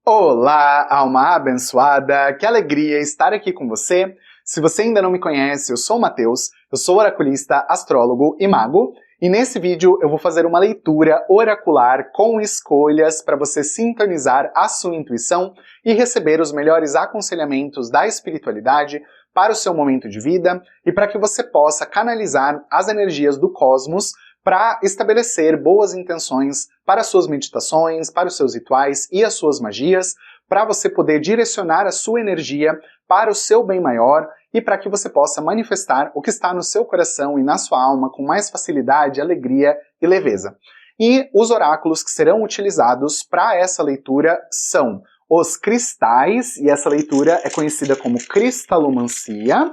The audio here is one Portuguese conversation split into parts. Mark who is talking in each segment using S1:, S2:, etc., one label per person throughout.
S1: Olá, alma abençoada! Que alegria estar aqui com você! Se você ainda não me conhece, eu sou o Matheus, eu sou oraculista, astrólogo e mago, e nesse vídeo eu vou fazer uma leitura oracular com escolhas para você sintonizar a sua intuição e receber os melhores aconselhamentos da espiritualidade para o seu momento de vida e para que você possa canalizar as energias do cosmos para estabelecer boas intenções para as suas meditações, para os seus rituais e as suas magias, para você poder direcionar a sua energia para o seu bem maior e para que você possa manifestar o que está no seu coração e na sua alma com mais facilidade, alegria e leveza. E os oráculos que serão utilizados para essa leitura são os cristais, e essa leitura é conhecida como cristalomancia,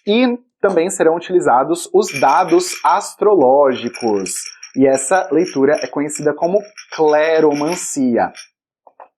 S1: e também serão utilizados os dados astrológicos, e essa leitura é conhecida como cleromancia.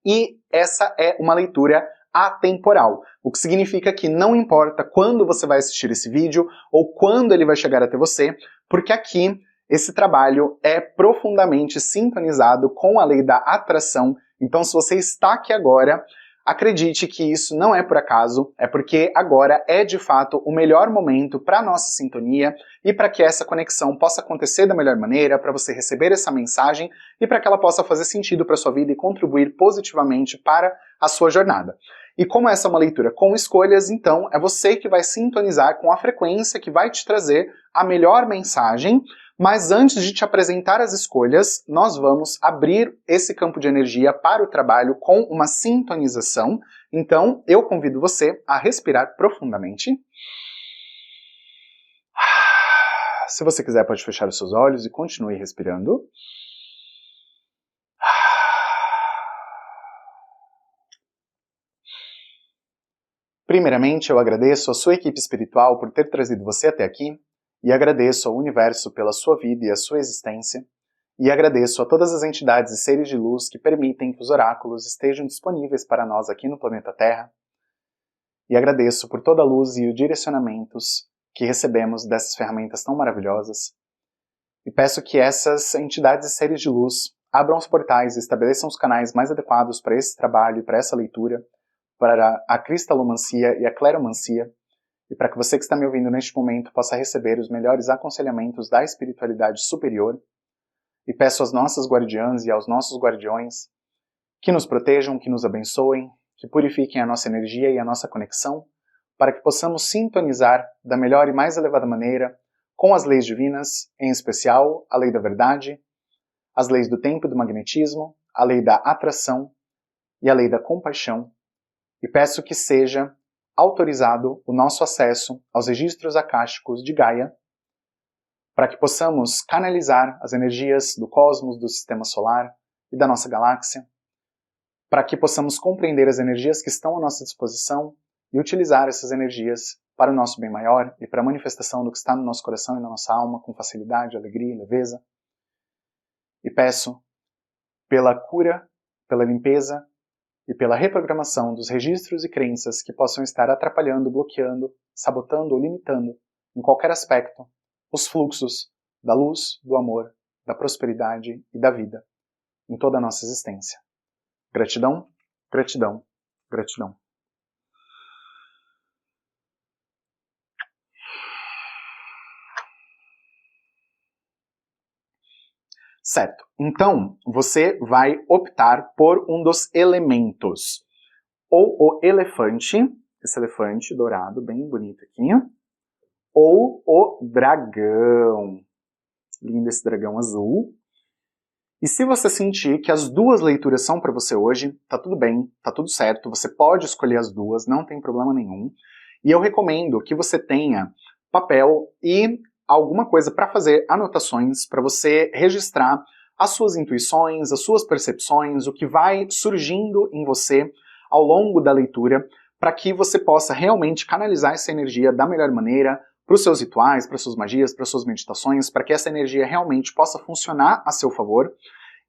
S1: E essa é uma leitura atemporal, o que significa que não importa quando você vai assistir esse vídeo ou quando ele vai chegar até você, porque aqui esse trabalho é profundamente sintonizado com a lei da atração. Então, se você está aqui agora, acredite que isso não é por acaso, é porque agora é de fato o melhor momento para a nossa sintonia e para que essa conexão possa acontecer da melhor maneira, para você receber essa mensagem e para que ela possa fazer sentido para a sua vida e contribuir positivamente para a sua jornada. E como essa é uma leitura com escolhas, então é você que vai sintonizar com a frequência que vai te trazer a melhor mensagem. Mas antes de te apresentar as escolhas, nós vamos abrir esse campo de energia para o trabalho com uma sintonização. Então, eu convido você a respirar profundamente. Se você quiser, pode fechar os seus olhos e continue respirando. Primeiramente, eu agradeço a sua equipe espiritual por ter trazido você até aqui. E agradeço ao universo pela sua vida e a sua existência, e agradeço a todas as entidades e seres de luz que permitem que os oráculos estejam disponíveis para nós aqui no planeta Terra, e agradeço por toda a luz e os direcionamentos que recebemos dessas ferramentas tão maravilhosas, e peço que essas entidades e seres de luz abram os portais e estabeleçam os canais mais adequados para esse trabalho e para essa leitura, para a cristalomancia e a cleromancia, e para que você que está me ouvindo neste momento possa receber os melhores aconselhamentos da espiritualidade superior, e peço às nossas guardiãs e aos nossos guardiões que nos protejam, que nos abençoem, que purifiquem a nossa energia e a nossa conexão, para que possamos sintonizar da melhor e mais elevada maneira com as leis divinas, em especial a lei da verdade, as leis do tempo e do magnetismo, a lei da atração e a lei da compaixão, e peço que seja autorizado o nosso acesso aos registros akáshicos de Gaia, para que possamos canalizar as energias do cosmos, do sistema solar e da nossa galáxia, para que possamos compreender as energias que estão à nossa disposição e utilizar essas energias para o nosso bem maior e para a manifestação do que está no nosso coração e na nossa alma com facilidade, alegria e leveza. E peço pela cura, pela limpeza e pela reprogramação dos registros e crenças que possam estar atrapalhando, bloqueando, sabotando ou limitando, em qualquer aspecto, os fluxos da luz, do amor, da prosperidade e da vida, em toda a nossa existência. Gratidão, gratidão, gratidão. Certo, então você vai optar por um dos elementos, ou o elefante, esse elefante dourado, bem bonito aqui, ou o dragão, lindo esse dragão azul. E se você sentir que as duas leituras são para você hoje, tá tudo bem, tá tudo certo, você pode escolher as duas, não tem problema nenhum. E eu recomendo que você tenha papel e alguma coisa para fazer anotações, para você registrar as suas intuições, as suas percepções, o que vai surgindo em você ao longo da leitura, para que você possa realmente canalizar essa energia da melhor maneira para os seus rituais, para suas magias, para suas meditações, para que essa energia realmente possa funcionar a seu favor.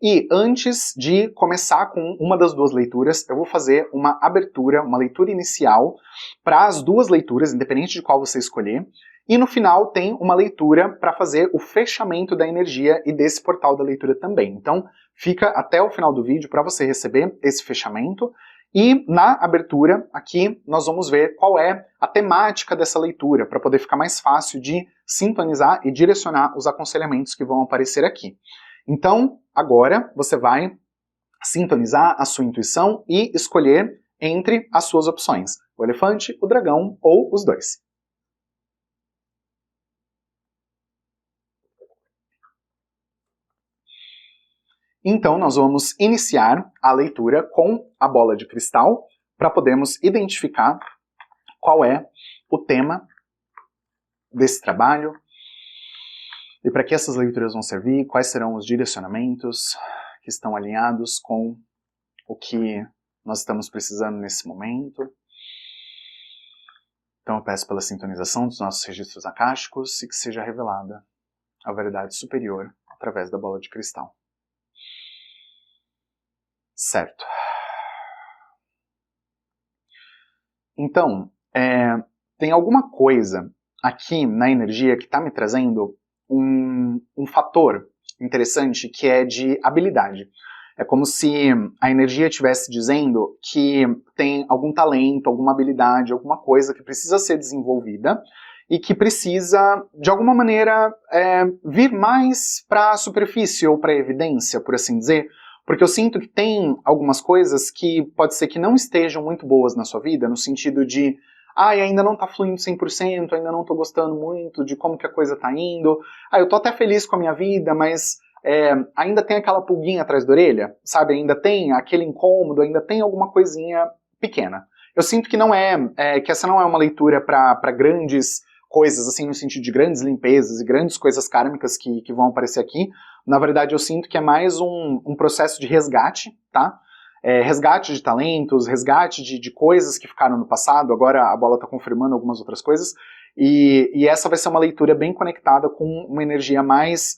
S1: E antes de começar com uma das duas leituras, eu vou fazer uma abertura, uma leitura inicial para as duas leituras, independente de qual você escolher. E no final tem uma leitura para fazer o fechamento da energia e desse portal da leitura também. Então fica até o final do vídeo para você receber esse fechamento. E na abertura aqui nós vamos ver qual é a temática dessa leitura, para poder ficar mais fácil de sintonizar e direcionar os aconselhamentos que vão aparecer aqui. Então agora você vai sintonizar a sua intuição e escolher entre as suas opções, o elefante, o dragão ou os dois. Então nós vamos iniciar a leitura com a bola de cristal para podermos identificar qual é o tema desse trabalho e para que essas leituras vão servir, quais serão os direcionamentos que estão alinhados com o que nós estamos precisando nesse momento. Então eu peço pela sintonização dos nossos registros akáshicos e que seja revelada a verdade superior através da bola de cristal. Certo. Então, tem alguma coisa aqui na energia que está me trazendo um fator interessante que é de habilidade. É como se a energia estivesse dizendo que tem algum talento, alguma habilidade, alguma coisa que precisa ser desenvolvida e que precisa, de alguma maneira, vir mais para a superfície ou para a evidência, por assim dizer. Porque eu sinto que tem algumas coisas que pode ser que não estejam muito boas na sua vida, no sentido de, ainda não tá fluindo 100%, ainda não tô gostando muito de como que a coisa tá indo, eu tô até feliz com a minha vida, mas ainda tem aquela pulguinha atrás da orelha, sabe? Ainda tem aquele incômodo, ainda tem alguma coisinha pequena. Eu sinto que que essa não é uma leitura para grandes coisas, assim, no sentido de grandes limpezas e grandes coisas kármicas que vão aparecer aqui. Na verdade, eu sinto que é mais um processo de resgate, tá? Resgate de talentos, resgate de coisas que ficaram no passado, agora a bola está confirmando algumas outras coisas, e essa vai ser uma leitura bem conectada com uma energia mais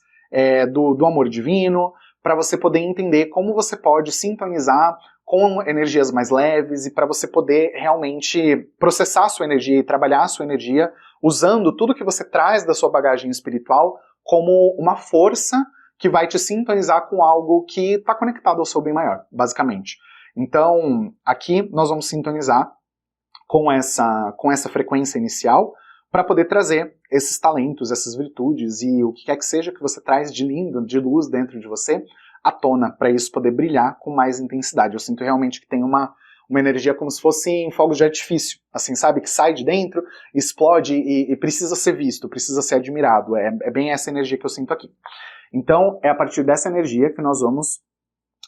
S1: do amor divino, para você poder entender como você pode sintonizar com energias mais leves e para você poder realmente processar a sua energia e trabalhar a sua energia usando tudo que você traz da sua bagagem espiritual como uma força que vai te sintonizar com algo que está conectado ao seu bem maior, basicamente. Então, aqui nós vamos sintonizar com essa frequência inicial para poder trazer esses talentos, essas virtudes e o que quer que seja que você traz de lindo, de luz dentro de você, à tona, para isso poder brilhar com mais intensidade. Eu sinto realmente que tem uma energia como se fosse em fogos de artifício, assim, sabe? Que sai de dentro, explode e precisa ser visto, precisa ser admirado. É bem essa energia que eu sinto aqui. Então, é a partir dessa energia que nós vamos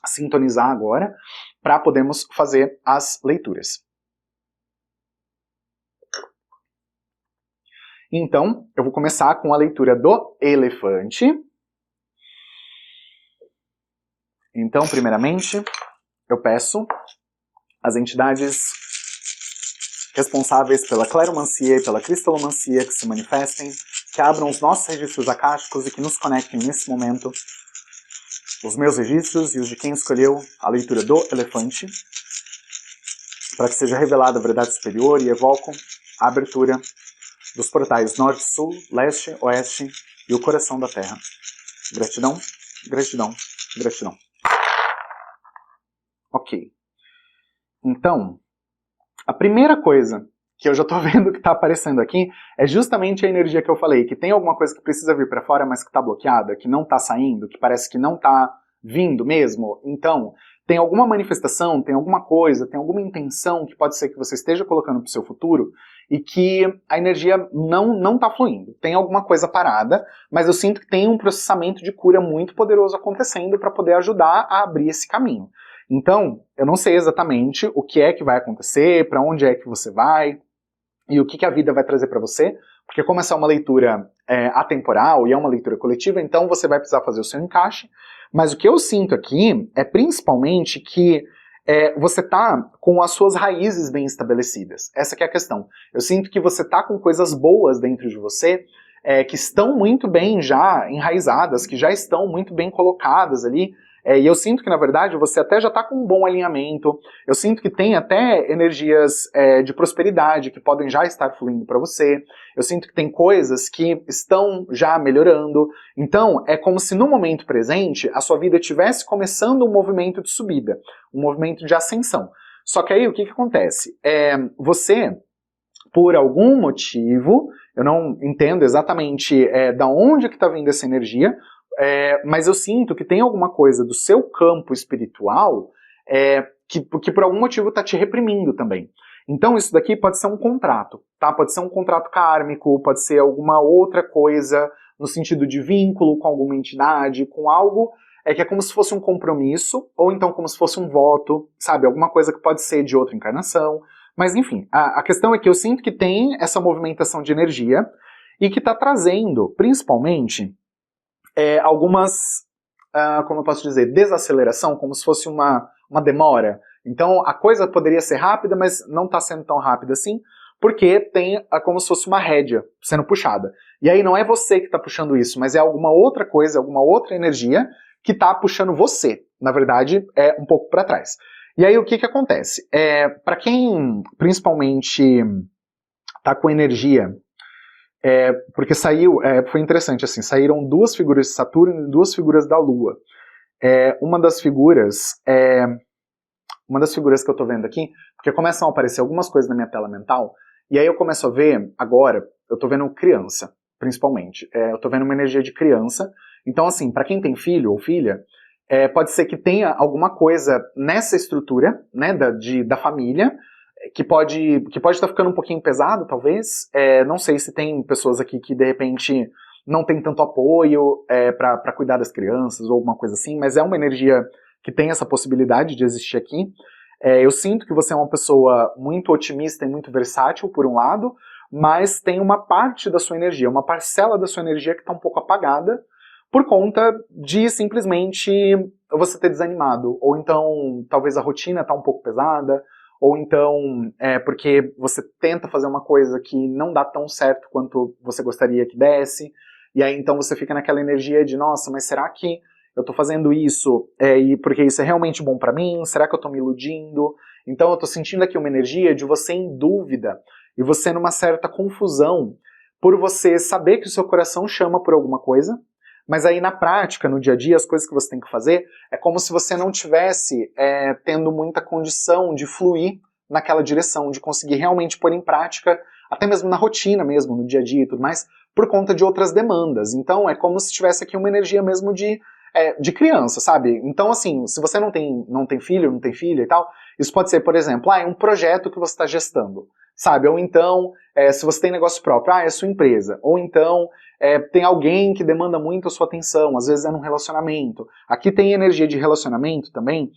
S1: sintonizar agora para podermos fazer as leituras. Então, eu vou começar com a leitura do elefante. Então, primeiramente, eu peço às entidades responsáveis pela cleromancia e pela cristalomancia que se manifestem, que abram os nossos registros akáshicos e que nos conectem nesse momento, os meus registros e os de quem escolheu a leitura do elefante, para que seja revelada a verdade superior e evoco a abertura dos portais norte, sul, leste, oeste e o coração da terra. Gratidão, gratidão, gratidão. Ok. Então, a primeira coisa que eu já tô vendo que tá aparecendo aqui é justamente a energia que eu falei, que tem alguma coisa que precisa vir para fora, mas que tá bloqueada, que não tá saindo, que parece que não tá vindo mesmo. Então, tem alguma manifestação, tem alguma coisa, tem alguma intenção que pode ser que você esteja colocando pro seu futuro e que a energia não tá fluindo. Tem alguma coisa parada, mas eu sinto que tem um processamento de cura muito poderoso acontecendo para poder ajudar a abrir esse caminho. Então, eu não sei exatamente o que é que vai acontecer, para onde é que você vai, e o que a vida vai trazer para você, porque como essa é uma leitura atemporal e é uma leitura coletiva, então você vai precisar fazer o seu encaixe, mas o que eu sinto aqui é principalmente que você tá com as suas raízes bem estabelecidas. Essa que é a questão. Eu sinto que você tá com coisas boas dentro de você, que estão muito bem já enraizadas, que já estão muito bem colocadas ali, E eu sinto que, na verdade, você até já está com um bom alinhamento, eu sinto que tem até energias de prosperidade que podem já estar fluindo para você, eu sinto que tem coisas que estão já melhorando, então é como se no momento presente a sua vida estivesse começando um movimento de subida, um movimento de ascensão. Só que aí o que acontece? Você, por algum motivo, eu não entendo exatamente da onde que está vindo essa energia, mas eu sinto que tem alguma coisa do seu campo espiritual que por algum motivo está te reprimindo também. Então isso daqui pode ser um contrato, tá? Pode ser um contrato kármico, pode ser alguma outra coisa no sentido de vínculo com alguma entidade, com algo que é como se fosse um compromisso, ou então como se fosse um voto, sabe? Alguma coisa que pode ser de outra encarnação. Mas enfim, a questão é que eu sinto que tem essa movimentação de energia e que está trazendo, principalmente, algumas, como eu posso dizer, desaceleração, como se fosse uma demora. Então a coisa poderia ser rápida, mas não está sendo tão rápida assim, porque tem como se fosse uma rédea sendo puxada. E aí não é você que está puxando isso, mas é alguma outra coisa, alguma outra energia que está puxando você. Na verdade, é um pouco para trás. E aí o que acontece? Para quem principalmente está com energia, porque foi interessante assim, saíram duas figuras de Saturno e duas figuras da Lua. Uma das figuras que eu estou vendo aqui, porque começam a aparecer algumas coisas na minha tela mental, e aí eu começo a ver, agora, eu estou vendo criança, principalmente. Eu estou vendo uma energia de criança. Então assim, para quem tem filho ou filha, pode ser que tenha alguma coisa nessa estrutura, né, da família, que pode estar ficando um pouquinho pesado, talvez. Não sei se tem pessoas aqui que, de repente, não tem tanto apoio para cuidar das crianças ou alguma coisa assim, mas é uma energia que tem essa possibilidade de existir aqui. Eu sinto que você é uma pessoa muito otimista e muito versátil, por um lado, mas tem uma parte da sua energia, uma parcela da sua energia que está um pouco apagada, por conta de simplesmente você ter desanimado, ou então talvez a rotina está um pouco pesada, ou então porque você tenta fazer uma coisa que não dá tão certo quanto você gostaria que desse, e aí então você fica naquela energia de, nossa, mas será que eu estou fazendo isso porque isso é realmente bom para mim? Será que eu estou me iludindo? Então eu estou sentindo aqui uma energia de você em dúvida, e você numa certa confusão, por você saber que o seu coração chama por alguma coisa, mas aí na prática, no dia a dia, as coisas que você tem que fazer é como se você não tivesse tendo muita condição de fluir naquela direção, de conseguir realmente pôr em prática, até mesmo na rotina mesmo, no dia a dia e tudo mais, por conta de outras demandas. Então é como se tivesse aqui uma energia mesmo de criança, sabe? Então assim, se você não tem filho, não tem filha e tal, isso pode ser, por exemplo, um projeto que você está gestando, sabe? Ou então, se você tem negócio próprio, é sua empresa. Ou então, tem alguém que demanda muito a sua atenção, às vezes é num relacionamento. Aqui tem energia de relacionamento também,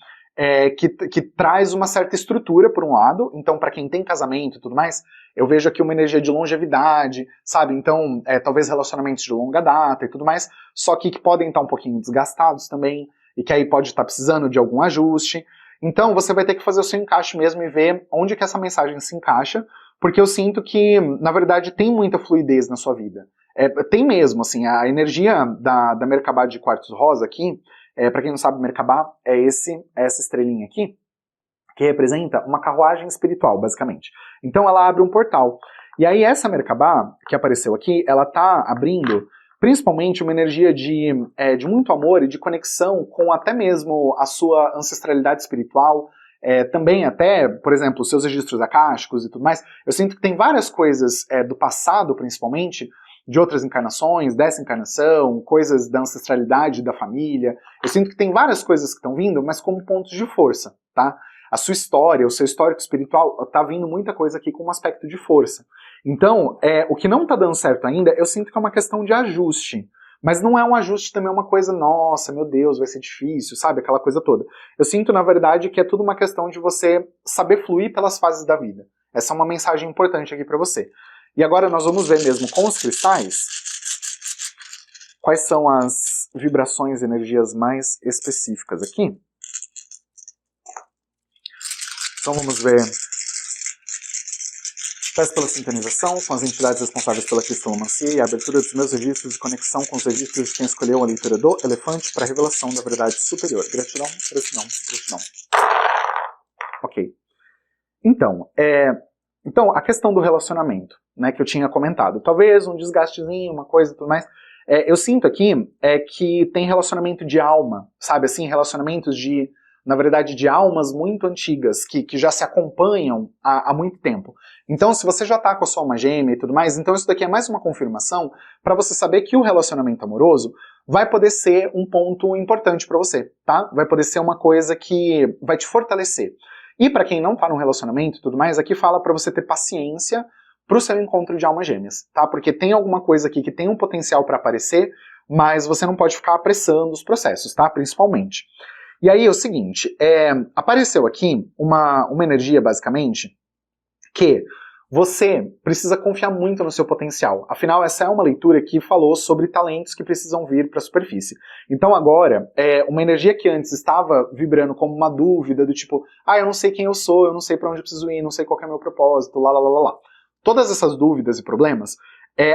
S1: que traz uma certa estrutura, por um lado. Então, para quem tem casamento e tudo mais, eu vejo aqui uma energia de longevidade, sabe? Então, talvez relacionamentos de longa data e tudo mais, só que podem estar um pouquinho desgastados também, e que aí pode estar precisando de algum ajuste. Então, você vai ter que fazer o seu encaixe mesmo e ver onde que essa mensagem se encaixa, porque eu sinto que, na verdade, tem muita fluidez na sua vida. Tem mesmo, assim, a energia da Merkabah de quartzo rosa aqui, para quem não sabe, Merkabah é essa estrelinha aqui, que representa uma carruagem espiritual, basicamente. Então ela abre um portal. E aí essa Merkabah, que apareceu aqui, ela tá abrindo principalmente uma energia de muito amor e de conexão com até mesmo a sua ancestralidade espiritual, também até, por exemplo, os seus registros akáshicos e tudo mais. Eu sinto que tem várias coisas do passado, principalmente, de outras encarnações, dessa encarnação, coisas da ancestralidade da família. Eu sinto que tem várias coisas que estão vindo, mas como pontos de força, tá? A sua história, o seu histórico espiritual, tá vindo muita coisa aqui com um aspecto de força. Então, o que não tá dando certo ainda, eu sinto que é uma questão de ajuste. Mas não é um ajuste também, é uma coisa, nossa, meu Deus, vai ser difícil, sabe? Aquela coisa toda. Eu sinto, na verdade, que é tudo uma questão de você saber fluir pelas fases da vida. Essa é uma mensagem importante aqui pra você. E agora nós vamos ver mesmo com os cristais quais são as vibrações e energias mais específicas aqui. Então vamos ver Peço pela sintonização com as entidades responsáveis pela cristalomancia e a abertura dos meus registros e conexão com os registros de quem escolheu a leitura do Elefante para a revelação da verdade superior. Gratidão, gratidão, gratidão. Ok. Então, a questão do relacionamento, né, que eu tinha comentado. Talvez um desgastezinho, uma coisa e tudo mais. Eu sinto aqui que tem relacionamento de alma, sabe assim, relacionamentos na verdade, de almas muito antigas, que já se acompanham há muito tempo. Então, se você já está com a sua alma gêmea e tudo mais, então isso daqui é mais uma confirmação para você saber que o relacionamento amoroso vai poder ser um ponto importante para você, tá? Vai poder ser uma coisa que vai te fortalecer. E para quem não está num relacionamento e tudo mais, aqui fala para você ter paciência para o seu encontro de almas gêmeas, tá? Porque tem alguma coisa aqui que tem um potencial para aparecer, mas você não pode ficar apressando os processos, tá? Principalmente. E aí é o seguinte, apareceu aqui uma energia, basicamente, que você precisa confiar muito no seu potencial. Afinal, essa é uma leitura que falou sobre talentos que precisam vir para a superfície. Então agora, uma energia que antes estava vibrando como uma dúvida, do tipo, eu não sei quem eu sou, eu não sei para onde eu preciso ir, não sei qual é o meu propósito, lá. Todas essas dúvidas e problemas,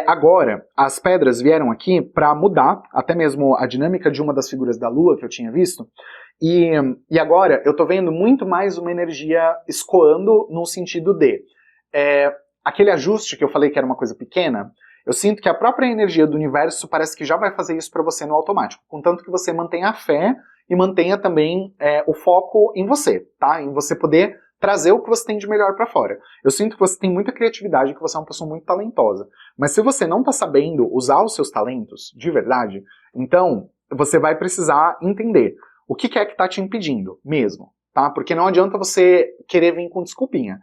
S1: agora as pedras vieram aqui para mudar, até mesmo a dinâmica de uma das figuras da lua que eu tinha visto, e agora eu tô vendo muito mais uma energia escoando no sentido de aquele ajuste que eu falei que era uma coisa pequena, eu sinto que a própria energia do universo parece que já vai fazer isso para você no automático, contanto que você mantenha a fé e mantenha também o foco em você, tá? Em você poder trazer o que você tem de melhor para fora. Eu sinto que você tem muita criatividade, que você é uma pessoa muito talentosa, mas se você não tá sabendo usar os seus talentos de verdade, então você vai precisar entender o que é que tá te impedindo mesmo, tá? Porque não adianta você querer vir com desculpinha.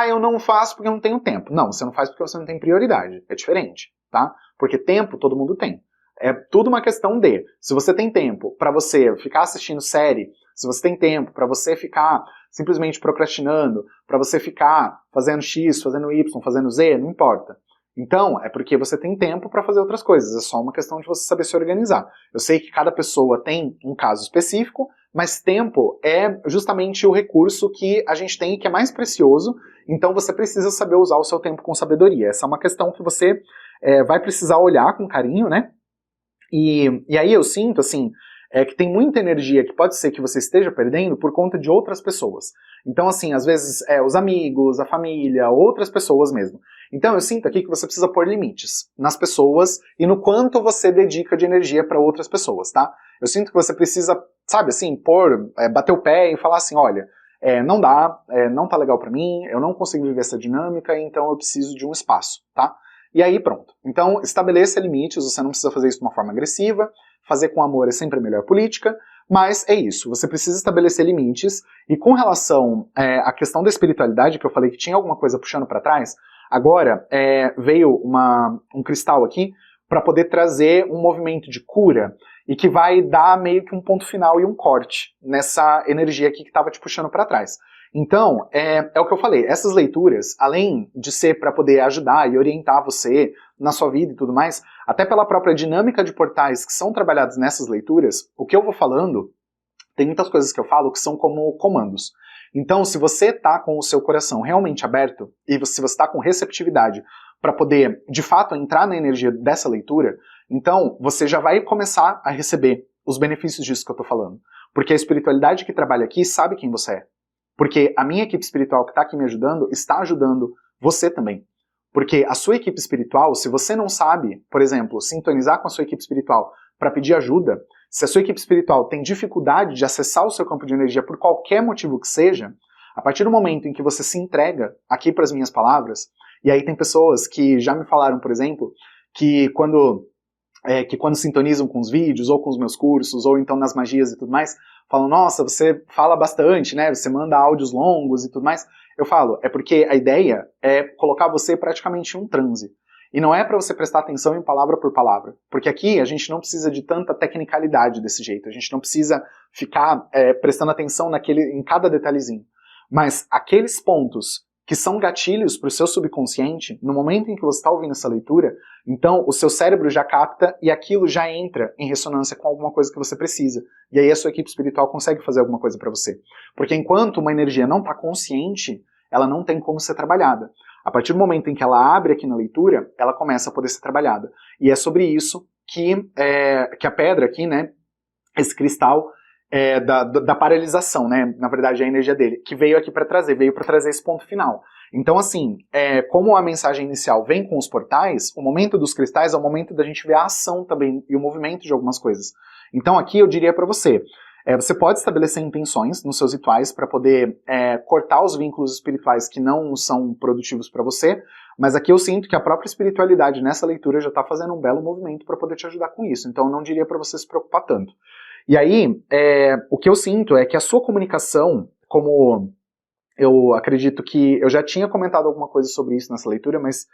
S1: Eu não faço porque eu não tenho tempo. Não, você não faz porque você não tem prioridade. É diferente, tá? Porque tempo todo mundo tem. É tudo uma questão de, se você tem tempo para você ficar assistindo série, se você tem tempo para você ficar simplesmente procrastinando, para você ficar fazendo X, fazendo Y, fazendo Z, não importa. Então, é porque você tem tempo para fazer outras coisas, é só uma questão de você saber se organizar. Eu sei que cada pessoa tem um caso específico, mas tempo é justamente o recurso que a gente tem e que é mais precioso, então você precisa saber usar o seu tempo com sabedoria. Essa é uma questão que você vai precisar olhar com carinho, né? E aí eu sinto, assim, que tem muita energia que pode ser que você esteja perdendo por conta de outras pessoas. Então, assim, às vezes, os amigos, a família, outras pessoas mesmo. Então, eu sinto aqui que você precisa pôr limites nas pessoas e no quanto você dedica de energia para outras pessoas, tá? Eu sinto que você precisa, sabe, assim, bater o pé e falar assim, olha, não dá, não tá legal para mim, eu não consigo viver essa dinâmica, então eu preciso de um espaço, tá? E aí, pronto. Então, estabeleça limites, você não precisa fazer isso de uma forma agressiva, fazer com amor é sempre a melhor política, mas é isso, você precisa estabelecer limites, e com relação à questão da espiritualidade, que eu falei que tinha alguma coisa puxando para trás, agora veio um cristal aqui para poder trazer um movimento de cura, e que vai dar meio que um ponto final e um corte nessa energia aqui que estava te puxando para trás. Então, é o que eu falei, essas leituras, além de ser para poder ajudar e orientar você na sua vida e tudo mais, até pela própria dinâmica de portais que são trabalhados nessas leituras, o que eu vou falando, tem muitas coisas que eu falo que são como comandos. Então, se você está com o seu coração realmente aberto, e se você está com receptividade para poder, de fato, entrar na energia dessa leitura, então você já vai começar a receber os benefícios disso que eu estou falando. Porque a espiritualidade que trabalha aqui sabe quem você é. Porque a minha equipe espiritual que está aqui me ajudando, está ajudando você também. Porque a sua equipe espiritual, se você não sabe, por exemplo, sintonizar com a sua equipe espiritual para pedir ajuda, se a sua equipe espiritual tem dificuldade de acessar o seu campo de energia por qualquer motivo que seja, a partir do momento em que você se entrega aqui para as minhas palavras, e aí tem pessoas que já me falaram, por exemplo, que quando sintonizam com os vídeos, ou com os meus cursos, ou então nas magias e tudo mais, falam, nossa, você fala bastante, né? Você manda áudios longos e tudo mais. Eu falo, é porque a ideia é colocar você praticamente em um transe. E não é para você prestar atenção em palavra por palavra. Porque aqui a gente não precisa de tanta tecnicalidade desse jeito. A gente não precisa ficar prestando atenção em cada detalhezinho. Mas aqueles pontos que são gatilhos para o seu subconsciente, no momento em que você está ouvindo essa leitura, então o seu cérebro já capta e aquilo já entra em ressonância com alguma coisa que você precisa. E aí a sua equipe espiritual consegue fazer alguma coisa para você. Porque enquanto uma energia não está consciente, ela não tem como ser trabalhada. A partir do momento em que ela abre aqui na leitura, ela começa a poder ser trabalhada. E é sobre isso que a pedra aqui, né, esse cristal da paralisação, né, na verdade a energia dele, que veio aqui para trazer, esse ponto final. Então assim, como a mensagem inicial vem com os portais, o momento dos cristais é o momento da gente ver a ação também e o movimento de algumas coisas. Então aqui eu diria para você, você pode estabelecer intenções nos seus rituais para poder cortar os vínculos espirituais que não são produtivos para você, mas aqui eu sinto que a própria espiritualidade nessa leitura já está fazendo um belo movimento para poder te ajudar com isso, então eu não diria para você se preocupar tanto. E aí, o que eu sinto é que a sua comunicação, como eu acredito que eu já tinha comentado alguma coisa sobre isso nessa leitura, mas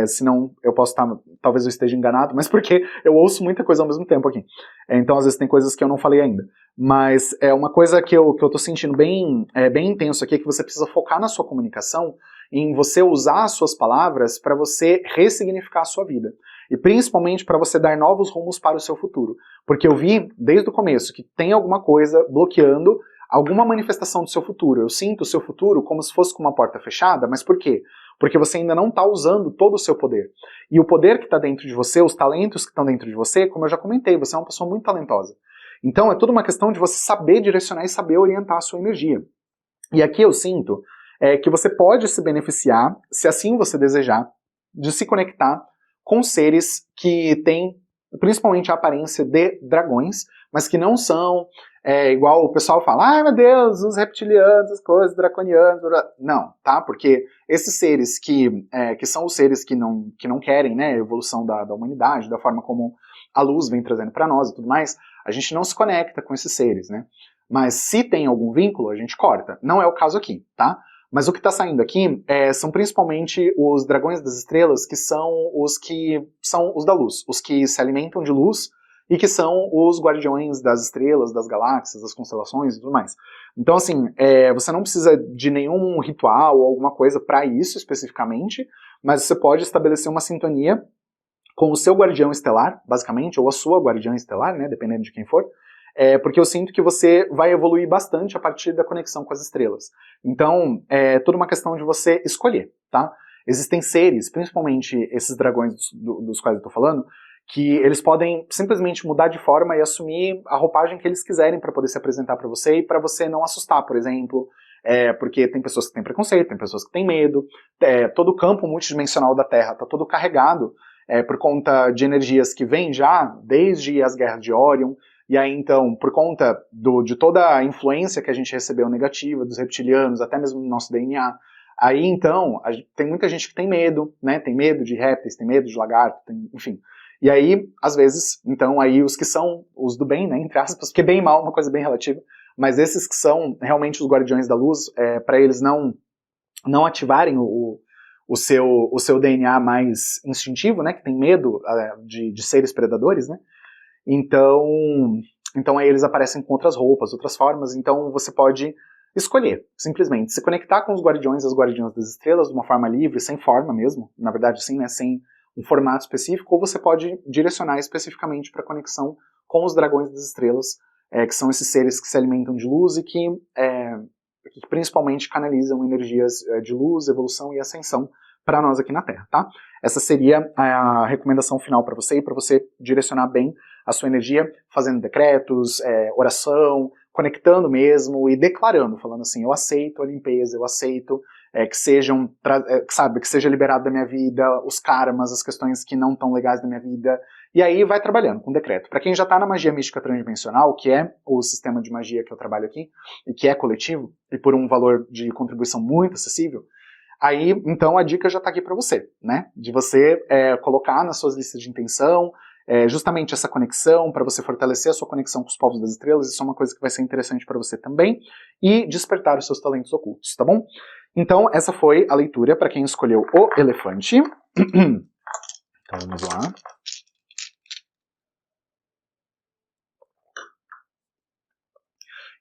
S1: senão eu posso estar, talvez eu esteja enganado, mas porque eu ouço muita coisa ao mesmo tempo aqui. Então às vezes tem coisas que eu não falei ainda. Mas uma coisa que eu tô sentindo bem intenso aqui é que você precisa focar na sua comunicação, em você usar as suas palavras para você ressignificar a sua vida. E principalmente para você dar novos rumos para o seu futuro. Porque eu vi desde o começo que tem alguma coisa bloqueando alguma manifestação do seu futuro. Eu sinto o seu futuro como se fosse com uma porta fechada, mas por quê? Porque você ainda não está usando todo o seu poder. E o poder que está dentro de você, os talentos que estão dentro de você, como eu já comentei, você é uma pessoa muito talentosa. Então é tudo uma questão de você saber direcionar e saber orientar a sua energia. E aqui eu sinto que você pode se beneficiar, se assim você desejar, de se conectar com seres que têm principalmente a aparência de dragões, mas que não são igual o pessoal fala, ai meu Deus, os reptilianos, as coisas, draconianos, não, tá? Porque esses seres que são os seres que não querem, né, a evolução da humanidade, da forma como a luz vem trazendo para nós e tudo mais, a gente não se conecta com esses seres, né? Mas se tem algum vínculo, a gente corta. Não é o caso aqui, tá? Mas o que está saindo aqui são principalmente os dragões das estrelas, que são os da luz, os que se alimentam de luz e que são os guardiões das estrelas, das galáxias, das constelações e tudo mais. Então, assim, você não precisa de nenhum ritual ou alguma coisa para isso especificamente, mas você pode estabelecer uma sintonia com o seu guardião estelar, basicamente, ou a sua guardiã estelar, né, dependendo de quem for, porque eu sinto que você vai evoluir bastante a partir da conexão com as estrelas. Então, é tudo uma questão de você escolher, tá? Existem seres, principalmente esses dragões dos quais eu tô falando, que eles podem simplesmente mudar de forma e assumir a roupagem que eles quiserem para poder se apresentar para você e para você não assustar, por exemplo, porque tem pessoas que têm preconceito, tem pessoas que têm medo, todo o campo multidimensional da Terra está todo carregado por conta de energias que vêm já desde as guerras de Orion. E aí, então, por conta de toda a influência que a gente recebeu negativa dos reptilianos, até mesmo no nosso DNA, aí, então, tem muita gente que tem medo, né? Tem medo de répteis, tem medo de lagarto, enfim. E aí, às vezes, então, aí os que são os do bem, né? Entre aspas, porque bem e mal é uma coisa bem relativa, mas esses que são realmente os guardiões da luz, para eles não ativarem o seu DNA mais instintivo, né? Que tem medo de seres predadores, né? Então aí eles aparecem com outras roupas, outras formas, então você pode escolher, simplesmente, se conectar com os guardiões e as guardiãs das estrelas de uma forma livre, sem forma mesmo, na verdade sim, né, sem um formato específico, ou você pode direcionar especificamente para conexão com os dragões das estrelas, que são esses seres que se alimentam de luz e que principalmente canalizam energias de luz, evolução e ascensão para nós aqui na Terra, tá? Essa seria a recomendação final para você, e para você direcionar bem a sua energia, fazendo decretos, oração, conectando mesmo e declarando, falando assim, eu aceito a limpeza, eu aceito que seja liberado da minha vida os karmas, as questões que não estão legais da minha vida, e aí vai trabalhando com decreto. Para quem já está na magia mística transdimensional, que é o sistema de magia que eu trabalho aqui, e que é coletivo, e por um valor de contribuição muito acessível, aí, então, a dica já está aqui para você, né? De você colocar nas suas listas de intenção justamente essa conexão, para você fortalecer a sua conexão com os povos das estrelas, isso é uma coisa que vai ser interessante para você também, e despertar os seus talentos ocultos, tá bom? Então, essa foi a leitura para quem escolheu o elefante. Então, vamos lá.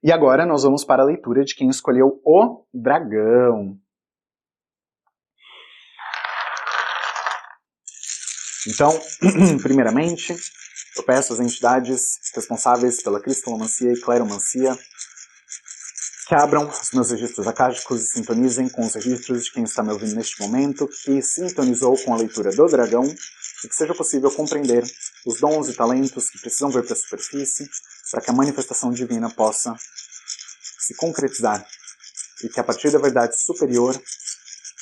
S1: E agora nós vamos para a leitura de quem escolheu o dragão. Então, primeiramente, eu peço às entidades responsáveis pela cristalomancia e cleromancia que abram os meus registros akáshicos e sintonizem com os registros de quem está me ouvindo neste momento, que sintonizou com a leitura do dragão, e que seja possível compreender os dons e talentos que precisam vir para a superfície, para que a manifestação divina possa se concretizar, e que a partir da verdade superior,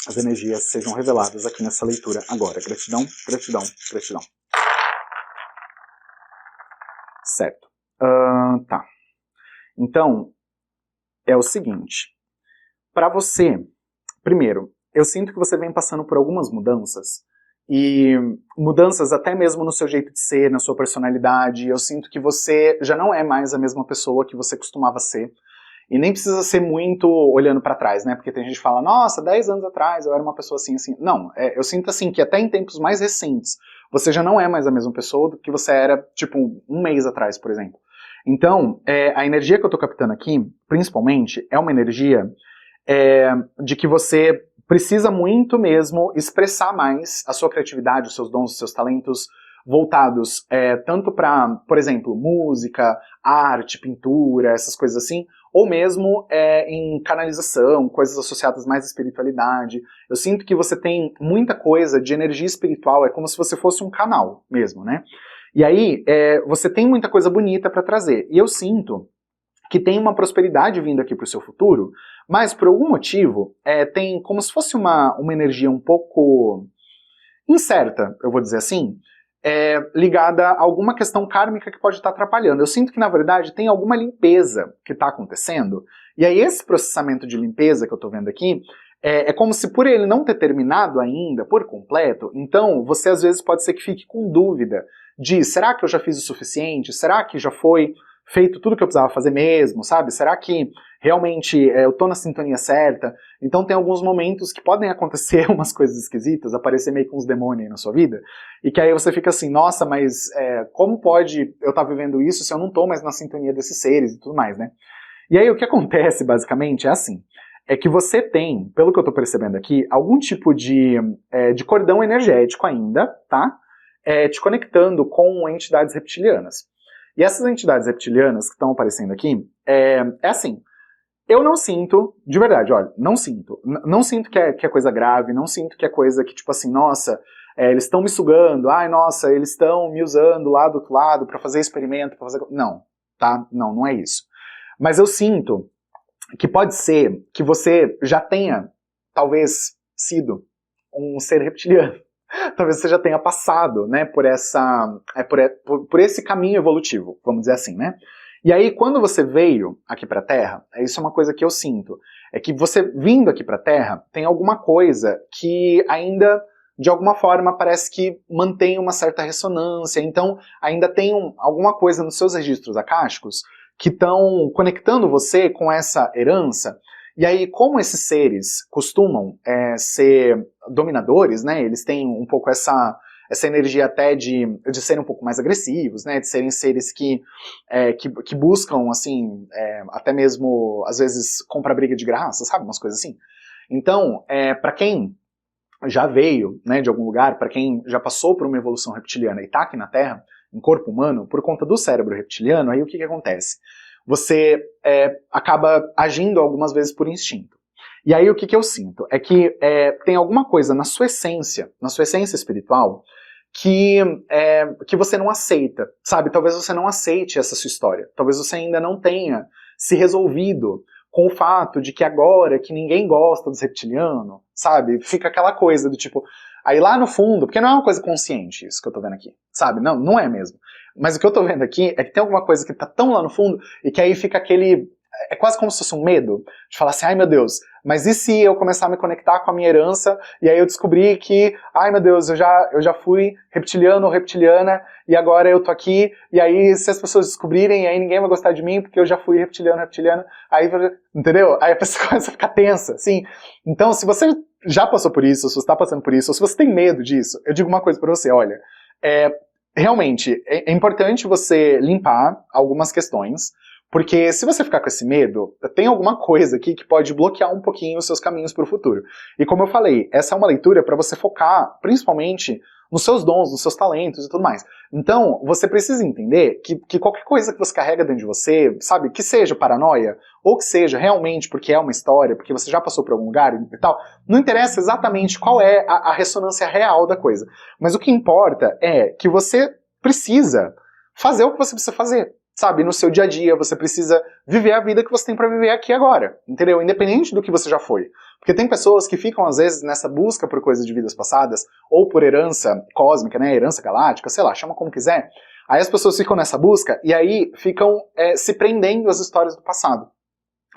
S1: as energias sejam reveladas aqui nessa leitura agora. Gratidão, gratidão, gratidão. Certo. Tá. Então, é o seguinte. Para você, primeiro, eu sinto que você vem passando por algumas mudanças, e mudanças até mesmo no seu jeito de ser, na sua personalidade. Eu sinto que você já não é mais a mesma pessoa que você costumava ser. E nem precisa ser muito olhando pra trás, né? Porque tem gente que fala, nossa, 10 anos atrás eu era uma pessoa assim, assim. Não, eu sinto assim que até em tempos mais recentes, você já não é mais a mesma pessoa do que você era, tipo, um mês atrás, por exemplo. Então, a energia que eu tô captando aqui, principalmente, é uma energia de que você precisa muito mesmo expressar mais a sua criatividade, os seus dons, os seus talentos, voltados tanto para, por exemplo, música, arte, pintura, essas coisas assim, ou mesmo em canalização, coisas associadas mais à espiritualidade. Eu sinto que você tem muita coisa de energia espiritual, é como se você fosse um canal mesmo, né? E aí, você tem muita coisa bonita para trazer. E eu sinto que tem uma prosperidade vindo aqui para o seu futuro, mas por algum motivo, tem como se fosse uma energia um pouco incerta, eu vou dizer assim, ligada a alguma questão kármica que pode estar atrapalhando. Eu sinto que, na verdade, tem alguma limpeza que está acontecendo, e aí esse processamento de limpeza que eu estou vendo aqui, é como se por ele não ter terminado ainda por completo, então você às vezes pode ser que fique com dúvida de, será que eu já fiz o suficiente? Será que já foi feito tudo que eu precisava fazer mesmo, sabe? Será que realmente eu tô na sintonia certa? Então tem alguns momentos que podem acontecer umas coisas esquisitas, aparecer meio com uns demônios aí na sua vida, e que aí você fica assim, nossa, mas como pode eu estar vivendo isso se eu não tô mais na sintonia desses seres e tudo mais, né? E aí o que acontece basicamente é assim, é que você tem, pelo que eu tô percebendo aqui, algum tipo de cordão energético ainda, tá? Te conectando com entidades reptilianas. E essas entidades reptilianas que estão aparecendo aqui, assim, eu não sinto, de verdade, olha, não sinto que é coisa grave, não sinto que é coisa que, tipo assim, nossa, eles estão me sugando, ai, nossa, eles estão me usando lá do outro lado pra fazer experimento, pra fazer... Não, tá? Não é isso. Mas eu sinto que pode ser que você já tenha, talvez, sido um ser reptiliano. Talvez você já tenha passado, né, por esse caminho evolutivo, vamos dizer assim, né? E aí, quando você veio aqui pra Terra, isso é uma coisa que eu sinto, é que você vindo aqui pra Terra, tem alguma coisa que ainda, de alguma forma, parece que mantém uma certa ressonância, então ainda tem alguma coisa nos seus registros akáshicos que estão conectando você com essa herança. E aí, como esses seres costumam ser dominadores, né, eles têm um pouco essa energia até de serem um pouco mais agressivos, né, de serem seres que buscam, assim, até mesmo, às vezes, comprar briga de graça, sabe, umas coisas assim. Então, para quem já veio, né, de algum lugar, para quem já passou por uma evolução reptiliana e tá aqui na Terra, em corpo humano, por conta do cérebro reptiliano, aí o que acontece? Você acaba agindo algumas vezes por instinto. E aí o que eu sinto? É que tem alguma coisa na sua essência espiritual, que você não aceita, sabe? Talvez você não aceite essa sua história. Talvez você ainda não tenha se resolvido com o fato de que agora que ninguém gosta dos reptilianos, sabe? Fica aquela coisa do tipo... Aí lá no fundo, porque não é uma coisa consciente isso que eu tô vendo aqui, sabe? Não é mesmo. Mas o que eu tô vendo aqui é que tem alguma coisa que tá tão lá no fundo e que aí fica aquele... É quase como se fosse um medo de falar assim, ai meu Deus, mas e se eu começar a me conectar com a minha herança e aí eu descobri que, ai meu Deus, eu já fui reptiliano ou reptiliana e agora eu tô aqui e aí se as pessoas descobrirem, aí ninguém vai gostar de mim porque eu já fui reptiliano, reptiliana, aí, entendeu? Aí a pessoa começa a ficar tensa, assim. Então se você já passou por isso, se você está passando por isso, ou se você tem medo disso, eu digo uma coisa pra você, olha, realmente, é importante você limpar algumas questões, Porque se você ficar com esse medo, tem alguma coisa aqui que pode bloquear um pouquinho os seus caminhos para o futuro. E como eu falei, essa é uma leitura para você focar, principalmente, nos seus dons, nos seus talentos e tudo mais. Então, você precisa entender que qualquer coisa que você carrega dentro de você, sabe, que seja paranoia, ou que seja realmente porque é uma história, porque você já passou por algum lugar e tal, não interessa exatamente qual é a ressonância real da coisa. Mas o que importa é que você precisa fazer o que você precisa fazer. Sabe, no seu dia a dia, você precisa viver a vida que você tem pra viver aqui agora, entendeu? Independente do que você já foi. Porque tem pessoas que ficam, às vezes, nessa busca por coisas de vidas passadas, ou por herança cósmica, né, herança galáctica, sei lá, chama como quiser. Aí as pessoas ficam nessa busca, e aí ficam se prendendo às histórias do passado.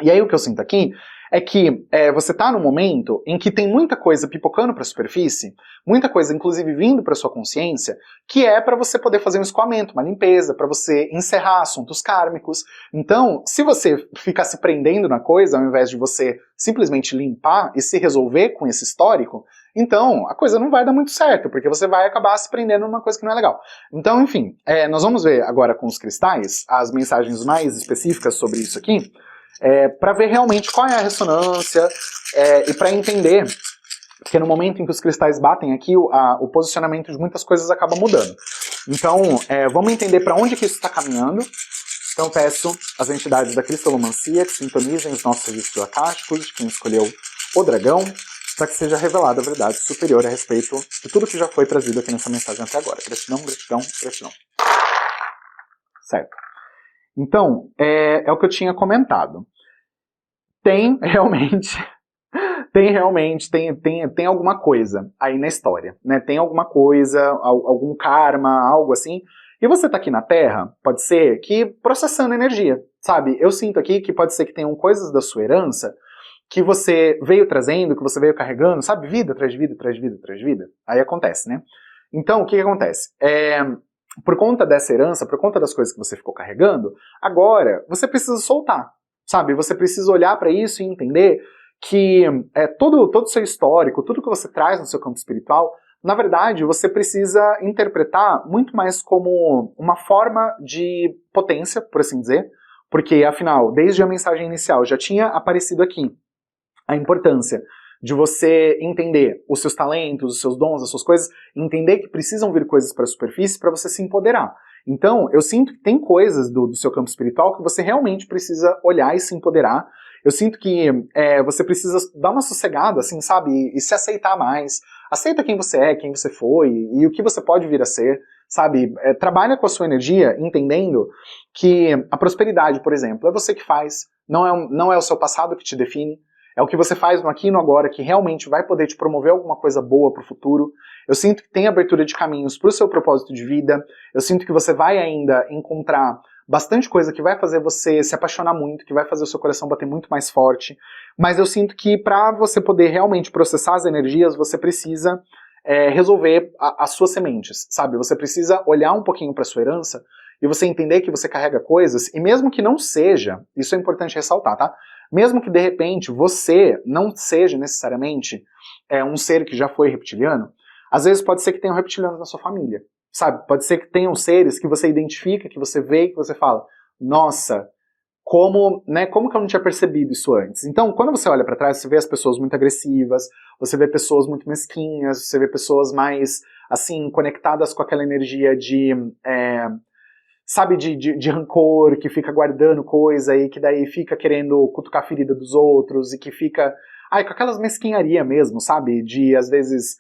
S1: E aí o que eu sinto aqui é que você tá num momento em que tem muita coisa pipocando pra superfície, muita coisa inclusive vindo pra sua consciência, que é pra você poder fazer um escoamento, uma limpeza, pra você encerrar assuntos kármicos. Então, se você ficar se prendendo na coisa, ao invés de você simplesmente limpar e se resolver com esse histórico, então a coisa não vai dar muito certo, porque você vai acabar se prendendo numa coisa que não é legal. Então, enfim, nós vamos ver agora com os cristais as mensagens mais específicas sobre isso aqui, para ver realmente qual é a ressonância e para entender que no momento em que os cristais batem aqui, o posicionamento de muitas coisas acaba mudando. Então, vamos entender para onde que isso está caminhando. Então peço às entidades da cristalomancia que sintonizem os nossos registros acásticos, de quem escolheu o dragão, para que seja revelada a verdade superior a respeito de tudo que já foi trazido aqui nessa mensagem até agora. Gratidão, gratidão, gratidão. Certo. Então, é o que eu tinha comentado. Tem alguma coisa aí na história, né? Tem alguma coisa, algum karma, algo assim. E você tá aqui na Terra, pode ser que processando energia, sabe? Eu sinto aqui que pode ser que tenham coisas da sua herança que você veio trazendo, que você veio carregando, sabe? Vida atrás de vida, atrás de vida, atrás de vida. Aí acontece, né? Então, o que acontece? Por conta dessa herança, por conta das coisas que você ficou carregando, agora você precisa soltar, sabe? Você precisa olhar para isso e entender que todo o seu histórico, tudo que você traz no seu campo espiritual, na verdade, você precisa interpretar muito mais como uma forma de potência, por assim dizer, porque, afinal, desde a mensagem inicial já tinha aparecido aqui a importância de você entender os seus talentos, os seus dons, as suas coisas, entender que precisam vir coisas para a superfície para você se empoderar. Então, eu sinto que tem coisas do seu campo espiritual que você realmente precisa olhar e se empoderar. Eu sinto que você precisa dar uma sossegada, assim, sabe? E se aceitar mais. Aceita quem você é, quem você foi e o que você pode vir a ser, sabe? Trabalha com a sua energia entendendo que a prosperidade, por exemplo, é você que faz, não é o seu passado que te define. É o que você faz no aqui e no agora que realmente vai poder te promover alguma coisa boa para o futuro. Eu sinto que tem abertura de caminhos para o seu propósito de vida. Eu sinto que você vai ainda encontrar bastante coisa que vai fazer você se apaixonar muito, que vai fazer o seu coração bater muito mais forte. Mas eu sinto que para você poder realmente processar as energias, você precisa resolver as suas sementes, sabe? Você precisa olhar um pouquinho para sua herança e você entender que você carrega coisas, e mesmo que não seja, isso é importante ressaltar, tá? Mesmo que de repente você não seja necessariamente um ser que já foi reptiliano, às vezes pode ser que tenham reptilianos na sua família, sabe? Pode ser que tenham seres que você identifica, que você vê, que você fala, nossa, como que eu não tinha percebido isso antes? Então, quando você olha para trás, você vê as pessoas muito agressivas, você vê pessoas muito mesquinhas, você vê pessoas mais, assim, conectadas com aquela energia de sabe, de rancor, que fica guardando coisa e que daí fica querendo cutucar a ferida dos outros e que fica, com aquelas mesquinharia mesmo, sabe, de, às vezes,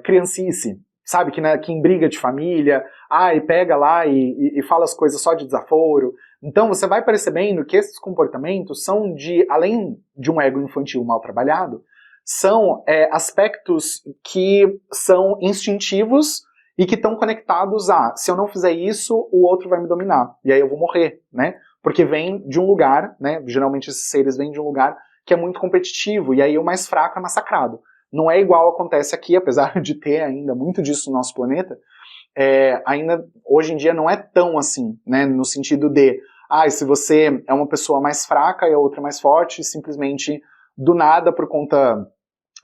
S1: criancice, sabe, que em briga de família, e pega lá e fala as coisas só de desaforo. Então você vai percebendo que esses comportamentos são além de um ego infantil mal trabalhado, são aspectos que são instintivos e que estão conectados a, se eu não fizer isso, o outro vai me dominar, e aí eu vou morrer, né? Porque vem de um lugar, né? Geralmente esses seres vêm de um lugar que é muito competitivo, e aí o mais fraco é massacrado. Não é igual acontece aqui, apesar de ter ainda muito disso no nosso planeta, ainda hoje em dia não é tão assim, né? No sentido de, se você é uma pessoa mais fraca e a outra mais forte, simplesmente do nada, por conta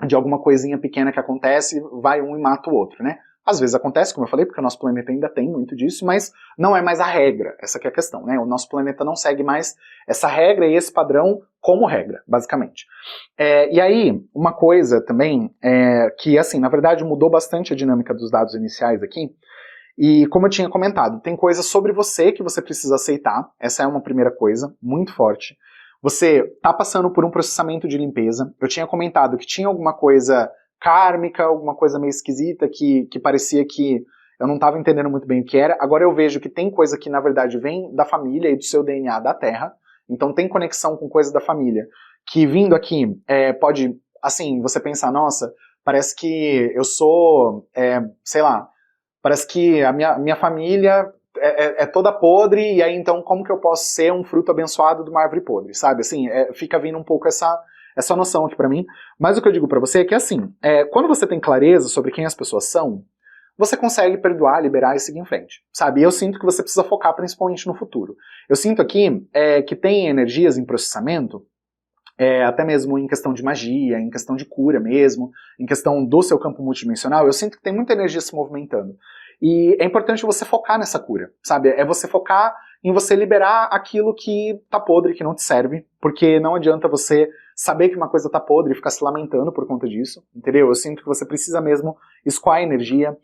S1: de alguma coisinha pequena que acontece, vai um e mata o outro, né? Às vezes acontece, como eu falei, porque o nosso planeta ainda tem muito disso, mas não é mais a regra, essa que é a questão, né? O nosso planeta não segue mais essa regra e esse padrão como regra, basicamente. E aí, uma coisa também, que assim, na verdade mudou bastante a dinâmica dos dados iniciais aqui, e como eu tinha comentado, tem coisas sobre você que você precisa aceitar, essa é uma primeira coisa, muito forte. Você tá passando por um processamento de limpeza, eu tinha comentado que tinha alguma coisa kármica, alguma coisa meio esquisita, que parecia que eu não estava entendendo muito bem o que era. Agora eu vejo que tem coisa que na verdade vem da família e do seu DNA da Terra, então tem conexão com coisas da família, que vindo aqui pode, assim, você pensar, nossa, parece que eu sou, sei lá, parece que a minha família é toda podre, e aí então como que eu posso ser um fruto abençoado de uma árvore podre, sabe? Assim, fica vindo um pouco essa noção aqui pra mim. Mas o que eu digo pra você é que assim, quando você tem clareza sobre quem as pessoas são, você consegue perdoar, liberar e seguir em frente, sabe? E eu sinto que você precisa focar principalmente no futuro. Eu sinto aqui que tem energias em processamento, até mesmo em questão de magia, em questão de cura mesmo, em questão do seu campo multidimensional, eu sinto que tem muita energia se movimentando. E é importante você focar nessa cura, sabe? É você focar em você liberar aquilo que tá podre, que não te serve, porque não adianta você saber que uma coisa tá podre e ficar se lamentando por conta disso, entendeu? Eu sinto que você precisa mesmo escoar a energia.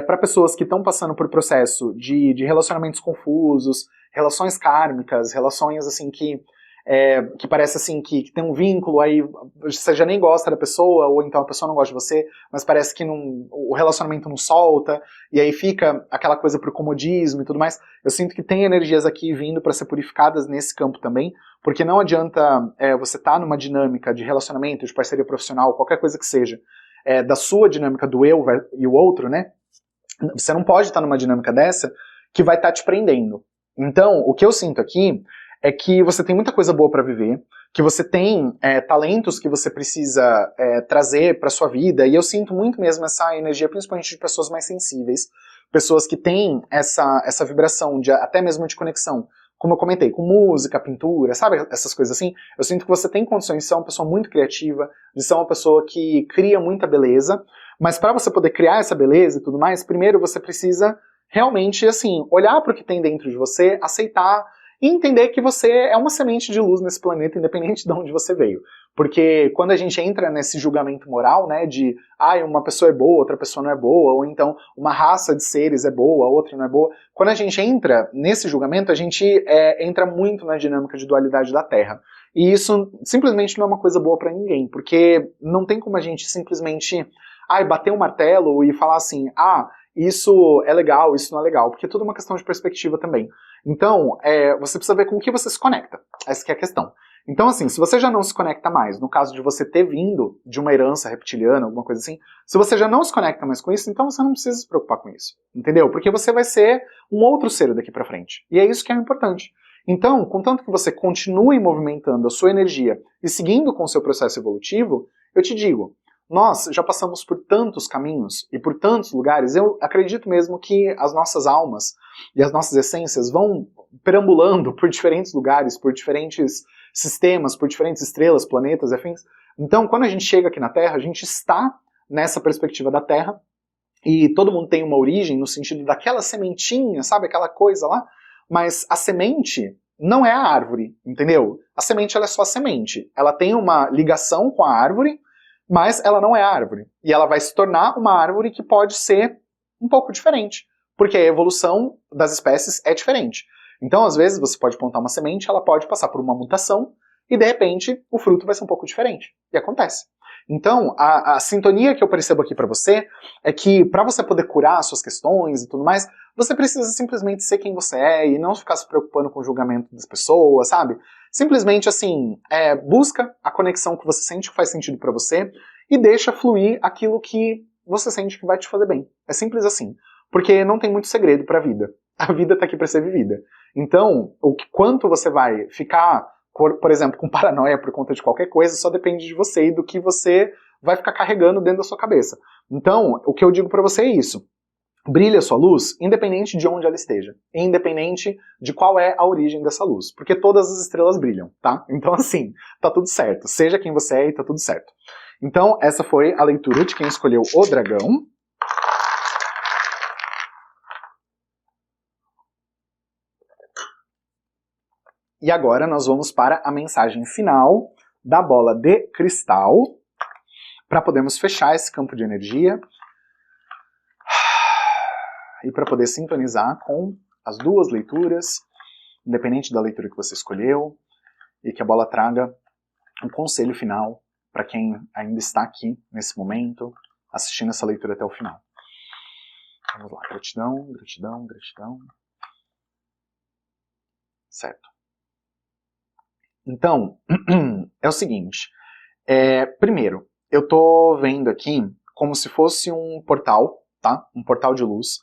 S1: Para pessoas que estão passando por processo de relacionamentos confusos, relações kármicas, relações assim que parece assim que tem um vínculo, aí você já nem gosta da pessoa, ou então a pessoa não gosta de você, mas parece que o relacionamento não solta, e aí fica aquela coisa pro comodismo e tudo mais. Eu sinto que tem energias aqui vindo para ser purificadas nesse campo também, porque não adianta você estar numa dinâmica de relacionamento, de parceria profissional, qualquer coisa que seja, da sua dinâmica do eu e o outro, né? Você não pode estar numa dinâmica dessa que vai estar te prendendo. Então, o que eu sinto aqui é que você tem muita coisa boa para viver, que você tem talentos que você precisa trazer para sua vida, e eu sinto muito mesmo essa energia, principalmente de pessoas mais sensíveis, pessoas que têm essa vibração, até mesmo de conexão, como eu comentei, com música, pintura, sabe, essas coisas assim. Eu sinto que você tem condições de ser uma pessoa muito criativa, de ser uma pessoa que cria muita beleza, mas para você poder criar essa beleza e tudo mais, primeiro você precisa realmente, assim, olhar para o que tem dentro de você, aceitar, e entender que você é uma semente de luz nesse planeta, independente de onde você veio. Porque quando a gente entra nesse julgamento moral, né, de uma pessoa é boa, outra pessoa não é boa, ou então uma raça de seres é boa, outra não é boa, quando a gente entra nesse julgamento, a gente entra muito na dinâmica de dualidade da Terra. E isso simplesmente não é uma coisa boa pra ninguém, porque não tem como a gente simplesmente bater um martelo e falar assim, isso é legal, isso não é legal, porque é tudo uma questão de perspectiva também. Então, você precisa ver com o que você se conecta. Essa que é a questão. Então, assim, se você já não se conecta mais, no caso de você ter vindo de uma herança reptiliana, alguma coisa assim, se você já não se conecta mais com isso, então você não precisa se preocupar com isso. Entendeu? Porque você vai ser um outro ser daqui pra frente. E é isso que é importante. Então, contanto que você continue movimentando a sua energia e seguindo com o seu processo evolutivo, eu te digo, nós já passamos por tantos caminhos e por tantos lugares, eu acredito mesmo que as nossas almas e as nossas essências vão perambulando por diferentes lugares, por diferentes sistemas, por diferentes estrelas, planetas, afins. Então, quando a gente chega aqui na Terra, a gente está nessa perspectiva da Terra, e todo mundo tem uma origem no sentido daquela sementinha, sabe, aquela coisa lá, mas a semente não é a árvore, entendeu? A semente ela é só a semente, ela tem uma ligação com a árvore, mas ela não é árvore. E ela vai se tornar uma árvore que pode ser um pouco diferente, porque a evolução das espécies é diferente. Então, às vezes, você pode plantar uma semente, ela pode passar por uma mutação, e de repente, o fruto vai ser um pouco diferente. E acontece. Então, a sintonia que eu percebo aqui pra você é que, pra você poder curar suas questões e tudo mais, você precisa simplesmente ser quem você é e não ficar se preocupando com o julgamento das pessoas, sabe? Simplesmente, assim, busca a conexão que você sente que faz sentido pra você e deixa fluir aquilo que você sente que vai te fazer bem. É simples assim. Porque não tem muito segredo pra vida. A vida tá aqui pra ser vivida. Então, quanto você vai ficar, por exemplo, com paranoia por conta de qualquer coisa, só depende de você e do que você vai ficar carregando dentro da sua cabeça. Então, o que eu digo pra você é isso. Brilha a sua luz, independente de onde ela esteja. Independente de qual é a origem dessa luz. Porque todas as estrelas brilham, tá? Então, assim, tá tudo certo. Seja quem você é e tá tudo certo. Então, essa foi a leitura de quem escolheu o dragão. E agora nós vamos para a mensagem final da bola de cristal, para podermos fechar esse campo de energia e para poder sintonizar com as duas leituras, independente da leitura que você escolheu, e que a bola traga um conselho final para quem ainda está aqui nesse momento, assistindo essa leitura até o final. Vamos lá, gratidão, gratidão, gratidão. Certo. Então, é o seguinte, primeiro, eu estou vendo aqui como se fosse um portal, tá? Um portal de luz,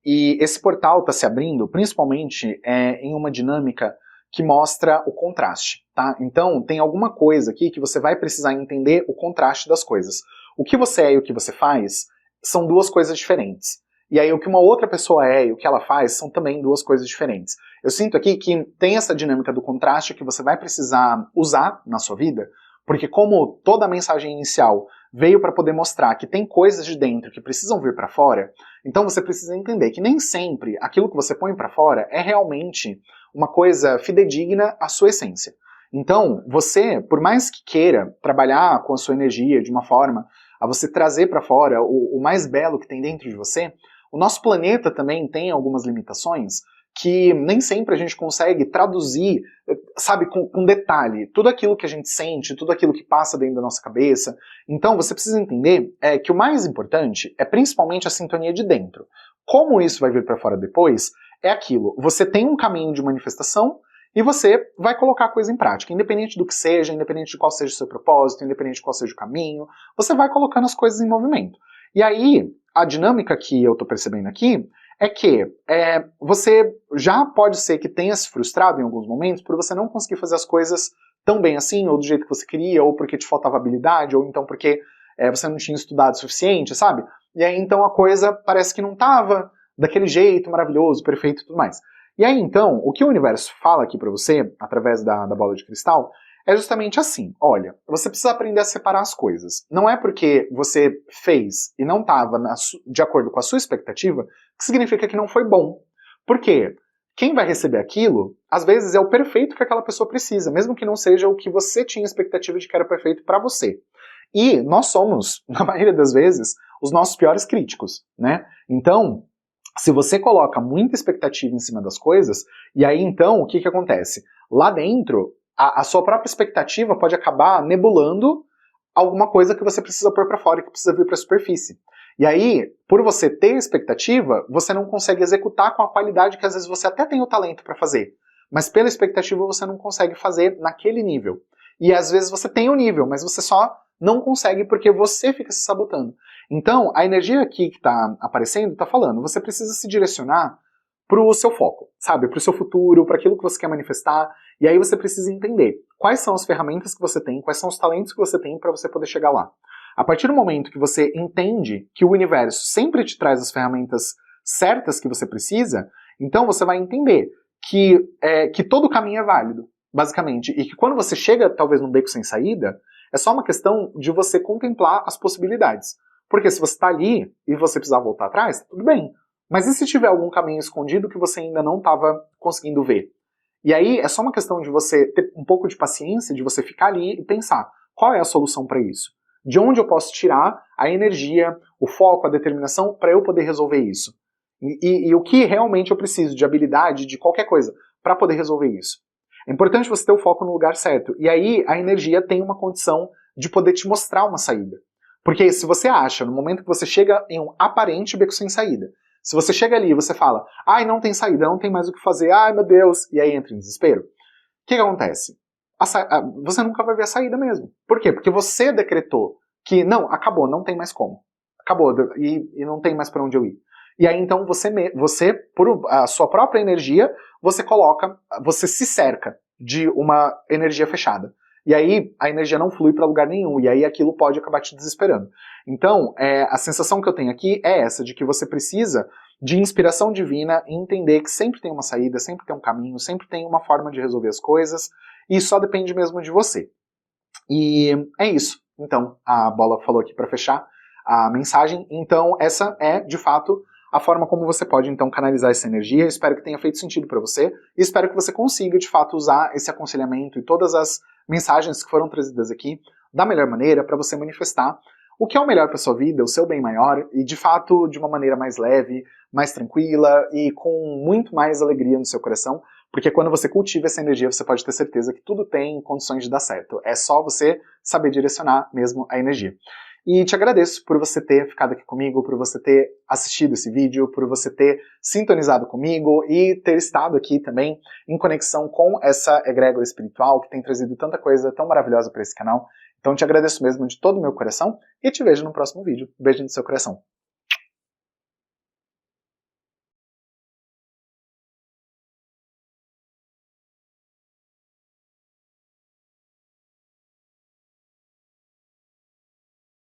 S1: e esse portal está se abrindo principalmente em uma dinâmica que mostra o contraste, tá? Então, tem alguma coisa aqui que você vai precisar entender o contraste das coisas. O que você é e o que você faz são duas coisas diferentes. E aí o que uma outra pessoa é e o que ela faz são também duas coisas diferentes. Eu sinto aqui que tem essa dinâmica do contraste que você vai precisar usar na sua vida, porque como toda a mensagem inicial veio para poder mostrar que tem coisas de dentro que precisam vir para fora, então você precisa entender que nem sempre aquilo que você põe para fora é realmente uma coisa fidedigna à sua essência. Então, você, por mais que queira trabalhar com a sua energia de uma forma a você trazer para fora o mais belo que tem dentro de você, o nosso planeta também tem algumas limitações que nem sempre a gente consegue traduzir, sabe, com detalhe, tudo aquilo que a gente sente, tudo aquilo que passa dentro da nossa cabeça. Então você precisa entender que o mais importante é principalmente a sintonia de dentro. Como isso vai vir para fora depois, é aquilo. Você tem um caminho de manifestação e você vai colocar a coisa em prática, independente do que seja, independente de qual seja o seu propósito, independente de qual seja o caminho, você vai colocando as coisas em movimento. E aí, a dinâmica que eu estou percebendo aqui é que você já pode ser que tenha se frustrado em alguns momentos por você não conseguir fazer as coisas tão bem assim, ou do jeito que você queria, ou porque te faltava habilidade, ou então porque você não tinha estudado o suficiente, sabe? E aí então a coisa parece que não estava daquele jeito maravilhoso, perfeito e tudo mais. E aí então, o que o universo fala aqui pra você, através da bola de cristal, é justamente assim, olha, você precisa aprender a separar as coisas. Não é porque você fez e não estava de acordo com a sua expectativa, que significa que não foi bom. Por quê? Quem vai receber aquilo, às vezes é o perfeito que aquela pessoa precisa, mesmo que não seja o que você tinha expectativa de que era perfeito para você. E nós somos, na maioria das vezes, os nossos piores críticos, né? Então, se você coloca muita expectativa em cima das coisas, e aí então, o que acontece? Lá dentro, a sua própria expectativa pode acabar nebulando alguma coisa que você precisa pôr para fora e que precisa vir para a superfície. E aí, por você ter expectativa, você não consegue executar com a qualidade que às vezes você até tem o talento para fazer, mas pela expectativa você não consegue fazer naquele nível. E às vezes você tem o nível, mas você só não consegue porque você fica se sabotando. Então, a energia aqui que está aparecendo está falando, você precisa se direcionar para o seu foco, sabe? Para o seu futuro, para aquilo que você quer manifestar. E aí você precisa entender quais são as ferramentas que você tem, quais são os talentos que você tem para você poder chegar lá. A partir do momento que você entende que o universo sempre te traz as ferramentas certas que você precisa, então você vai entender que todo caminho é válido, basicamente. E que quando você chega, talvez, num beco sem saída, é só uma questão de você contemplar as possibilidades. Porque se você está ali e você precisar voltar atrás, tudo bem. Mas e se tiver algum caminho escondido que você ainda não estava conseguindo ver? E aí é só uma questão de você ter um pouco de paciência, de você ficar ali e pensar, qual é a solução para isso? De onde eu posso tirar a energia, o foco, a determinação para eu poder resolver isso? E o que realmente eu preciso de habilidade, de qualquer coisa, para poder resolver isso? É importante você ter o foco no lugar certo. E aí a energia tem uma condição de poder te mostrar uma saída. Porque se você acha, no momento que você chega em um aparente beco sem saída, se você chega ali e você fala, ai, não tem saída, não tem mais o que fazer, ai meu Deus, e aí entra em desespero, o que acontece? Você nunca vai ver a saída mesmo. Por quê? Porque você decretou que, não, acabou, não tem mais como. Acabou, e não tem mais para onde eu ir. E aí então você, por a sua própria energia, você se cerca de uma energia fechada. E aí a energia não flui para lugar nenhum, e aí aquilo pode acabar te desesperando. Então, a sensação que eu tenho aqui é essa, de que você precisa de inspiração divina e entender que sempre tem uma saída, sempre tem um caminho, sempre tem uma forma de resolver as coisas, e só depende mesmo de você. E é isso. Então, a bola falou aqui para fechar a mensagem. Então, essa é, de fato, a forma como você pode então canalizar essa energia. Eu espero que tenha feito sentido para você e espero que você consiga de fato usar esse aconselhamento e todas as mensagens que foram trazidas aqui da melhor maneira para você manifestar o que é o melhor para sua vida, o seu bem maior e de fato de uma maneira mais leve, mais tranquila e com muito mais alegria no seu coração, porque quando você cultiva essa energia você pode ter certeza que tudo tem condições de dar certo. É só você saber direcionar mesmo a energia. E te agradeço por você ter ficado aqui comigo, por você ter assistido esse vídeo, por você ter sintonizado comigo e ter estado aqui também em conexão com essa egrégora espiritual que tem trazido tanta coisa tão maravilhosa para esse canal. Então te agradeço mesmo de todo o meu coração e te vejo no próximo vídeo. Beijo no seu coração.